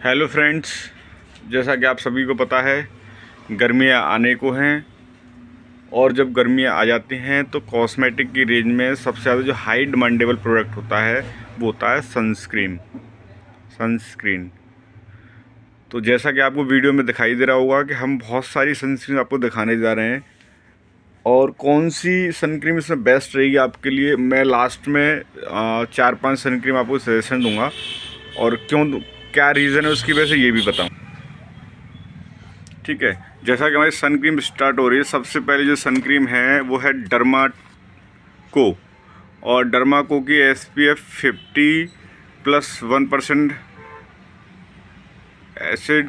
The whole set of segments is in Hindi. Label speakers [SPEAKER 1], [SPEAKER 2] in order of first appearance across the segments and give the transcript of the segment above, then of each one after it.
[SPEAKER 1] हेलो फ्रेंड्स, जैसा कि आप सभी को पता है गर्मियाँ आने को हैं और जब गर्मियाँ आ जाती हैं तो कॉस्मेटिक की रेंज में सबसे ज़्यादा जो हाई डिमांडेबल प्रोडक्ट होता है वो होता है सनस्क्रीन। तो जैसा कि आपको वीडियो में दिखाई दे रहा होगा कि हम बहुत सारी सनस्क्रीन आपको दिखाने जा रहे हैं और कौन सी सनक्रीम इसमें बेस्ट रहेगी आपके लिए। मैं लास्ट में 4-5 सनक्रीम आपको सजेशन दूंगा और क्या रीज़न है उसकी वजह से ये भी बताऊँ। ठीक है, जैसा कि हमारी सन क्रीम स्टार्ट हो रही है, सबसे पहले जो सन क्रीम है वो है डर्माको। और डर्माको की SPF 50+1% एसिड।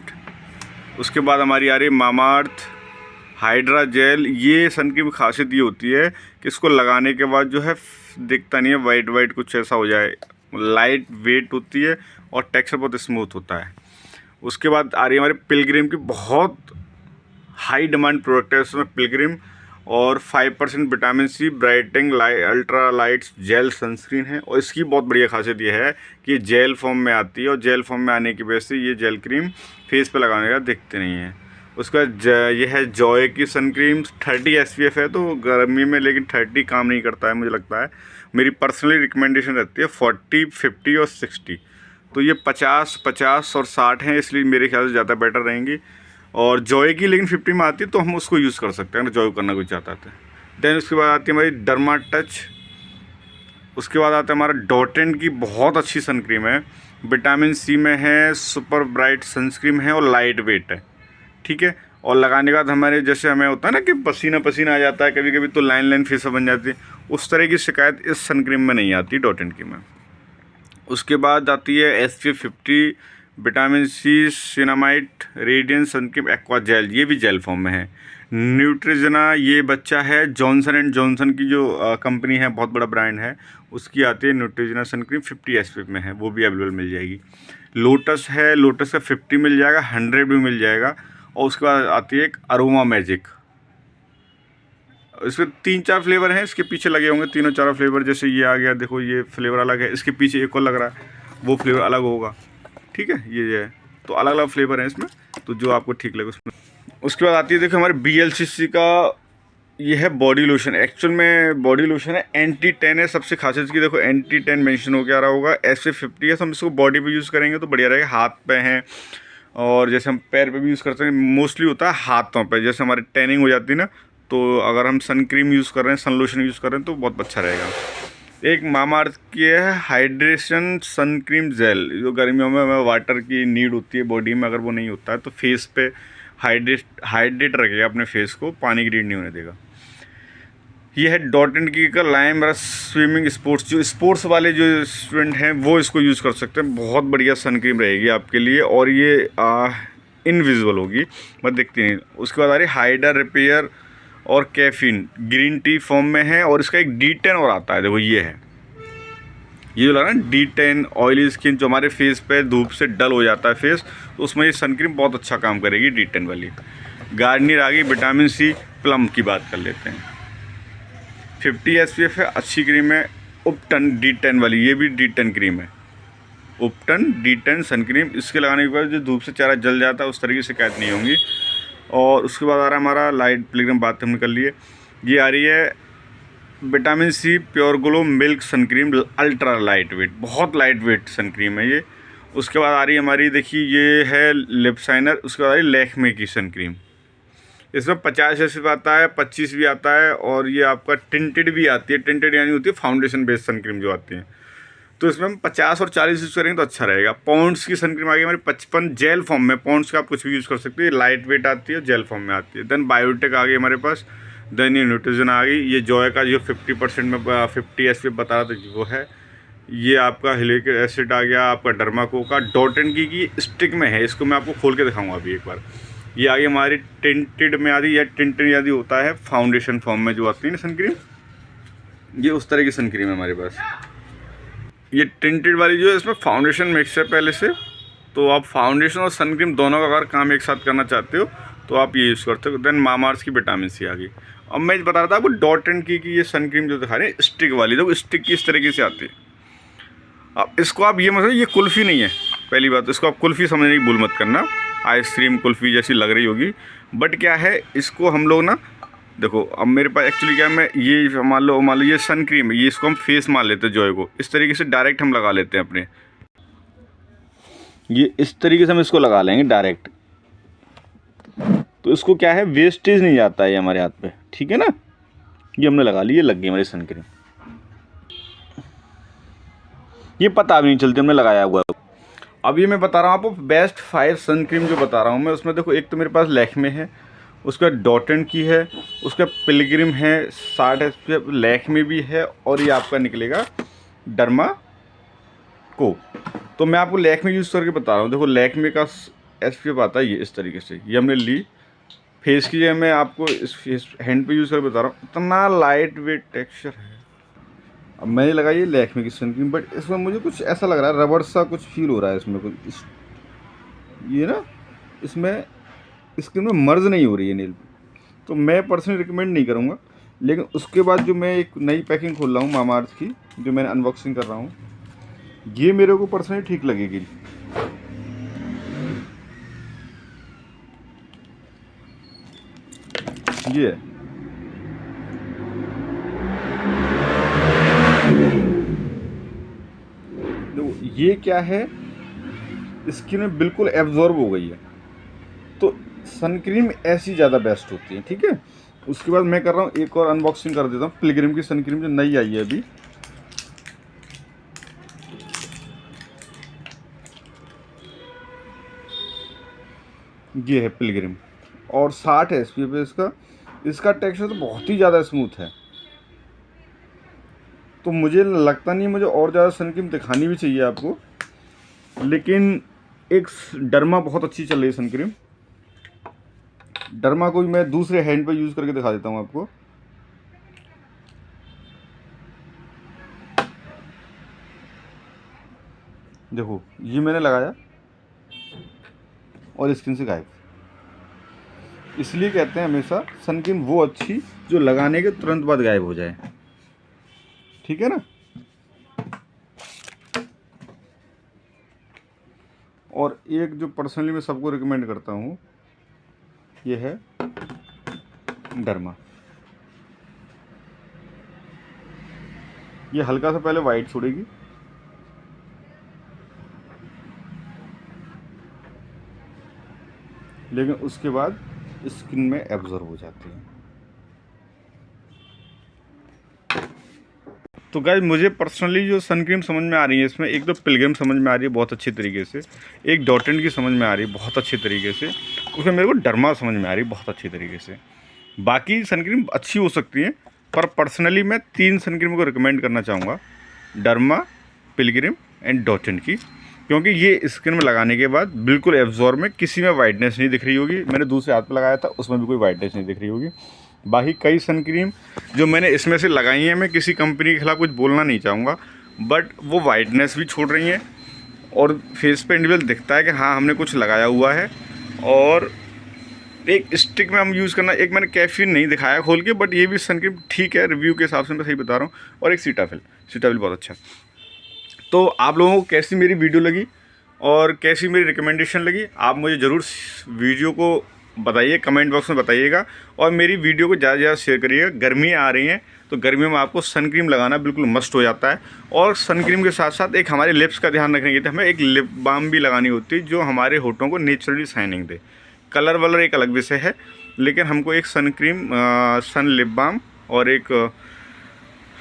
[SPEAKER 1] उसके बाद हमारी आ रही है मामाअर्थ हाइड्रा जेल। ये सन क्रीम की खासियत ये होती है कि इसको लगाने के बाद जो है दिखता नहीं है वाइट वाइट कुछ ऐसा हो जाए, लाइट वेट होती है और टेक्सचर बहुत स्मूथ होता है। उसके बाद आ रही है हमारी पिलग्रिम की, बहुत हाई डिमांड प्रोडक्ट है उसमें पिलग्रिम, और 5% vitamin C brightening ultra lights gel sunscreen है। और इसकी बहुत बढ़िया खासियत ये है कि ये जेल फॉर्म में आती है और जेल फॉर्म में आने की वजह से ये जेल क्रीम फेस पे लगाने का दिखते नहीं है। उसका ये है जॉय की सन क्रीम, 30 SPF है तो गर्मी में, लेकिन 30 काम नहीं करता है मुझे लगता है। मेरी पर्सनली रिकमेंडेशन रहती है 40, 50 और 60। तो ये 50, 50 और 60 हैं, इसलिए मेरे ख्याल से ज़्यादा बेटर रहेंगी। और जॉय की लेकिन 50 में आती है तो हम उसको यूज़ कर सकते हैं अगर जॉय करना कोई चाहता है। देन उसके बाद आती है हमारी डर्मा टच। उसके बाद आता है हमारा डॉटेन की, बहुत अच्छी सन क्रीम है, विटामिन सी में है, सुपर ब्राइट सनस्क्रीन है और लाइट वेट है। ठीक है, और लगाने के बाद हमारे जैसे हमें होता है ना कि पसीना पसीना आ जाता है कभी कभी, तो लाइन लाइन फेस बन जाती है, उस तरह की शिकायत इस सन क्रीम में नहीं आती डॉटेन की में। उसके बाद आती है SPF 50 vitamin C niacinamide radiance sun cream aqua gel, ये भी जेल फॉर्म में है। न्यूट्रिजना, ये बच्चा है जॉनसन एंड जॉनसन की जो कंपनी है, बहुत बड़ा ब्रांड है, उसकी आती है न्यूट्रिजना सन क्रीम, 50 SPF में है, वो भी अवेलेबल मिल जाएगी। लोटस है, लोटस का 50 मिल जाएगा, 100 भी मिल जाएगा। और उसके बाद आती है एक अरोमा मैजिक, इसमें 3-4 फ्लेवर हैं, इसके पीछे लगे होंगे 3-4 फ्लेवर। जैसे ये आ गया, देखो ये फ्लेवर अलग है, इसके पीछे एक और लग रहा है, वो फ्लेवर अलग होगा। ठीक है, ये है, तो अलग अलग फ्लेवर हैं इसमें, तो जो आपको ठीक लगे उसमें। उसके बाद आती है देखो हमारे BLCC का, ये है बॉडी लोशन। एक्चुअल में बॉडी लोशन है, एंटी टैन है। सबसे खासियत की देखो एंटी टैन मेंशन हो क्या रहा होगा, SPF 50 है, तो हम इसको बॉडी पे यूज़ करेंगे तो बढ़िया रहेगा। हाथ पे हैं और जैसे हम पैर पे भी यूज़ करते हैं, मोस्टली होता है हाथों पे, जैसे हमारी टैनिंग हो जाती है ना, तो अगर हम सन क्रीम यूज़ कर रहे हैं, सन लोशन यूज़ कर रहे हैं तो बहुत अच्छा रहेगा। एक मामाअर्थ की है हाइड्रेशन सन क्रीम जेल, जो गर्मियों में हमें वाटर की नीड होती है बॉडी में, अगर वो नहीं होता है तो फेस पे हाइड्रेट रखेगा अपने फेस को, पानी की नीड नहीं होने देगा। ये है डॉट एंड की का लाइम रस स्विमिंग स्पोर्ट्स, जो स्पोर्ट्स वाले जो स्टूडेंट हैं वो इसको यूज़ कर सकते हैं, बहुत बढ़िया सन क्रीम रहेगी आपके लिए। और ये इनविजिबल होगी, मत दिखती नहीं। उसके बाद आ रही हाइड्रा रिपेयर और कैफीन, ग्रीन टी फॉर्म में है, और इसका एक D10 और आता है, देखो ये है, ये जो लगा ना D10 ऑयली स्किन, जो हमारे फेस पे धूप से डल हो जाता है फेस, तो उसमें ये सन क्रीम बहुत अच्छा काम करेगी D10 वाली। गार्नियर आ गई विटामिन सी प्लम की, बात कर लेते हैं, 50 SPF है, अच्छी क्रीम है। उपटन D10 वाली, ये भी D10 क्रीम है, उपटन D10 सन क्रीम। इसके लगाने के बाद जो धूप से चेहरा जल जाता है उस तरह की शिकायत नहीं होंगी। और उसके बाद आ रहा है हमारा लाइट पिलग्रिम, बात हमने कर ली है। ये आ रही है vitamin C pure glow milk sun cream, ultra light weight, बहुत लाइट वेट सन क्रीम है ये। उसके बाद आ रही है हमारी, देखिए ये है लिप शाइनर। उसके बाद आ रही है लैक्मे की सन क्रीम, इसमें 50 SPF आता है, 25 भी आता है, और ये आपका टिंटेड भी आती है। टिंटेड यानी होती है फाउंडेशन बेस्ड सन क्रीम जो आती है, तो इसमें हम 50 और 40 यूज़ करेंगे तो अच्छा रहेगा। पॉन्ड्स की सन क्रीम आ गई हमारी 55 जेल फॉर्म में, पॉन्ड्स का आप कुछ भी यूज़ कर सकते हैं, लाइट वेट आती है, जेल फॉर्म में आती है। देन बायोटेक आ गई हमारे पास, देन ये न्यूट्रिजन आ गई। ये जॉय का जो 50% में 50 SPF बता रहा था वो है। ये आपका हिलिक एसिड आ गया, आपका डर्माको का डॉट एंड की स्टिक में है, इसको मैं आपको खोल के दिखाऊंगा अभी एक बार। ये आ गई हमारी टिंटेड में आती है, या टिंटेड यदि होता है फाउंडेशन फॉर्म में जो आती है ना सन क्रीम, ये उस तरह की सन क्रीम है हमारे पास। ये टिंटेड वाली जो है, इसमें फाउंडेशन मिक्स है पहले से, तो आप फाउंडेशन और सन क्रीम दोनों का अगर काम एक साथ करना चाहते हो तो आप ये यूज़ करते हो। देन मामाअर्थ की विटामिन सी आ गई। अब मैं बता रहा था आपको डॉट एंड की ये सन क्रीम जो दिखा रहे हैं स्टिक वाली, तो स्टिक की इस तरीके से आती है। अब इसको आप ये मतलब ये कुल्फ़ी नहीं है, पहली बात तो इसको आप कुल्फ़ी समझने की भूल मत करना, आइसक्रीम कुल्फ़ी जैसी लग रही होगी, बट क्या है इसको हम लोग ना, देखो अब मेरे पास एक्चुअली क्या है, मैं ये मान लो ये सन क्रीम है, ये इसको हम फेस मान लेते हैं जॉय को, इस तरीके से डायरेक्ट हम लगा लेते हैं अपने, ये इस तरीके से हम इसको लगा लेंगे डायरेक्ट, तो इसको क्या है वेस्टेज नहीं जाता है ये हमारे हाथ पे, ठीक है ना। ये हमने लगा ली, ये लग गई हमारी सन क्रीम, ये पता भी नहीं चलती हमने लगाया हुआ है। अब ये मैं बता रहा हूँ आपको बेस्ट 5 सन क्रीम जो बता रहा हूँ मैं, उसमें देखो एक तो मेरे पास लैक्मे है, उसका डॉट एंड की है, उसका पिलग्रिम है, 60 SPF लैक्मे भी है, और ये आपका निकलेगा डर्मा को। तो मैं आपको लैक्मे यूज़ करके बता रहा हूँ। देखो लैक्मे का SPF आता है ये इस तरीके से, ये हमने ली फेस की, मैं आपको इस फेस हैंड पे यूज़ करके बता रहा हूँ, इतना लाइट वेट टेक्सचर है। अब मैंने लगाई है लैक्मे की सन क्रीम, बट इसमें मुझे कुछ ऐसा लग रहा है रबड़ सा कुछ फील हो रहा है इसमें, कुछ ये ना इसमें स्किन में मर्ज नहीं हो रही है नेल, तो मैं पर्सनली रिकमेंड नहीं करूँगा। लेकिन उसके बाद जो मैं एक नई पैकिंग खोल रहा हूँ मामाअर्थ की, जो मैंने अनबॉक्सिंग कर रहा हूँ, ये मेरे को पर्सनली ठीक लगेगी। ये है, देखो ये क्या है, स्किन में बिल्कुल एब्जॉर्ब हो गई है, तो सन क्रीम ऐसी ज़्यादा बेस्ट होती है, ठीक है। उसके बाद मैं कर रहा हूँ एक और अनबॉक्सिंग कर देता हूँ पिलग्रिम की सन क्रीम, जो नई आई है अभी। ये है पिलग्रिम और 60 SPF है इसका। इसका टेक्सचर तो बहुत ही ज़्यादा स्मूथ है, तो मुझे लगता नहीं मुझे और ज़्यादा सन क्रीम दिखानी भी चाहिए आपको। लेकिन एक डर्मा बहुत अच्छी चल रही है सन क्रीम, डर्मा को भी मैं दूसरे हैंड पे यूज़ करके दिखा देता हूँ आपको। देखो ये मैंने लगाया और स्किन से गायब। इसलिए कहते हैं हमेशा सन क्रीम वो अच्छी जो लगाने के तुरंत बाद गायब हो जाए, ठीक है ना। और एक जो पर्सनली मैं सबको रिकमेंड करता हूँ, ये है डर्मा। ये हल्का सा पहले वाइट छोड़ेगी, लेकिन उसके बाद स्किन में एब्जॉर्ब हो जाती है। तो गाइस मुझे पर्सनली जो सन क्रीम समझ में आ रही है, इसमें एक तो पिलग्रिम समझ में आ रही है बहुत अच्छी तरीके से, एक डॉट एंड की समझ में आ रही है बहुत अच्छी तरीके से, उसमें मेरे को डर्मा समझ में आ रही है बहुत अच्छी तरीके से। बाकी सन क्रीम अच्छी हो सकती हैं, पर पर्सनली मैं 3 सन क्रीम को रिकमेंड करना चाहूँगा, derma, Pilgrim and dot and की, क्योंकि ये स्किन में लगाने के बाद बिल्कुल एब्जॉर्ब में किसी में वाइटनेस नहीं दिख रही होगी। मैंने दूसरे हाथ पे लगाया था, उसमें भी कोई वाइटनेस नहीं दिख रही होगी। बाकी कई सन क्रीम जो मैंने इसमें से लगाई हैं, मैं किसी कंपनी के खिलाफ कुछ बोलना नहीं चाहूँगा, बट वो वाइटनेस भी छोड़ रही हैं और फेस पे इंडिविजुअल दिखता है कि हाँ हमने कुछ लगाया हुआ है। और एक स्टिक में हम यूज़ करना, एक मैंने कैफीन नहीं दिखाया खोल के, बट ये भी सन क्रीम ठीक है, रिव्यू के हिसाब से मैं सही बता रहा हूँ। और एक सीटाफिल बहुत अच्छा। तो आप लोगों को कैसी मेरी वीडियो लगी और कैसी मेरी रिकमेंडेशन लगी, आप मुझे ज़रूर वीडियो को बताइए, कमेंट बॉक्स में बताइएगा। और मेरी वीडियो को ज़्यादा से ज़्यादा शेयर करिएगा। गर्मियाँ आ रही हैं, तो गर्मियों में आपको सन क्रीम लगाना बिल्कुल मस्ट हो जाता है। और सन क्रीम के साथ साथ एक हमारे लिप्स का ध्यान रखने के लिए हमें एक लिप बाम भी लगानी होती है, जो हमारे होठों को नेचुरली शाइनिंग दे। कलर वलर एक अलग विषय है, लेकिन हमको एक सन क्रीम, सन लिप बाम और एक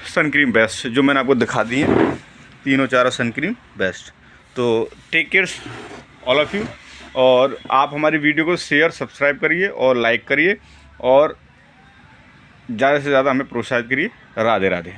[SPEAKER 1] सन क्रीम बेस्ट, जो मैंने आपको दिखा दी है, तीनों चारों सन क्रीम बेस्ट। तो take care all of you. और आप हमारी वीडियो को शेयर, सब्सक्राइब करिए और लाइक करिए, और ज़्यादा से ज़्यादा हमें प्रोत्साहित करिए। राधे राधे।